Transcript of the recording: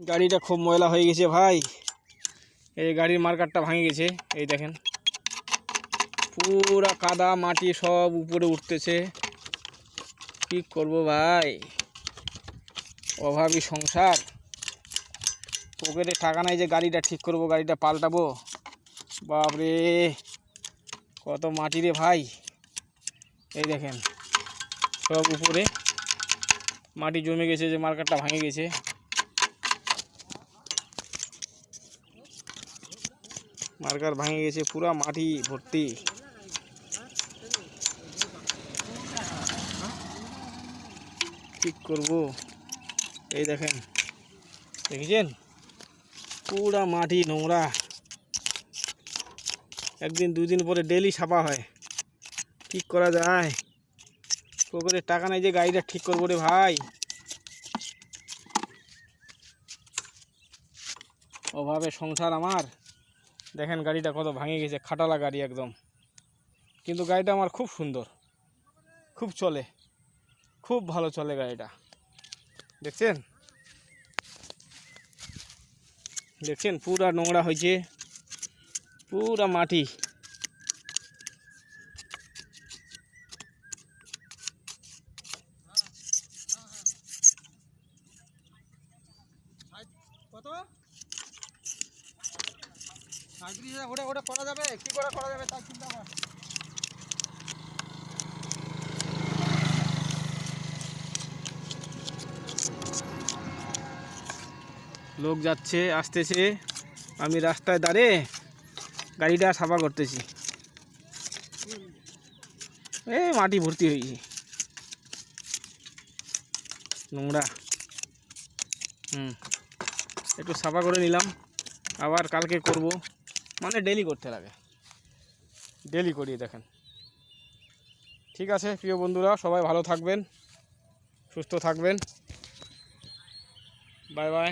গাড়িটা খুব ময়লা হয়ে গেছে ভাই। এই গাড়ির মার্কারটা ভাঙে গেছে, এই দেখেন পুরা কাদা মাটি সব উপরে উঠতেছে। কি করব ভাই, অভাবী সংসার, পকেটে টাকা নাই যে গাড়িটা ঠিক করব, গাড়িটা পাল্টাবো। বাপরে কত মাটি রে ভাই। এই দেখেন সব উপরে মাটি জমে গেছে, যে মার্কারটা ভাঙে গেছে। মার্কার ভাঙে গেছে, পুরা মাটি ভর্তি। ঠিক করব। এই দেখেন, দেখেছেন পুরা মাটি নোংরা। একদিন দুদিন পরে ডেলি ছাপা হয়। ঠিক করা যায়, পকেটে টাকা নাই যে গাড়িটা ঠিক করবো রে ভাই। অভাবে সংসার আমার। দেখেন গাড়িটা কত ভাঙে গেছে, খাটালা গাড়ি একদম। কিন্তু গাড়িটা আমার খুব সুন্দর, খুব চলে, খুব ভালো চলে গাড়িটা। দেখছেন দেখছেন পুরা নোংরা হয়েছে, পুরা মাটি। কত ওটা ওটা করা যাবে, কি করে করা যাবে তার চিন্তা আমার। লোক যাচ্ছে আসতেছে, আমি রাস্তায় দাঁড়িয়ে গাড়িটা সাফা করতেছি। এই মাটি ভর্তি হয়েছে, নোংরা। একটু সাফা করে নিলাম, আবার কালকে করব। মানে ডেলি করতে লাগে, ডেলি করি। দেখেন ঠিক আছে প্রিয় বন্ধুরা, সবাই ভালো থাকবেন, সুস্থ থাকবেন। Bye bye.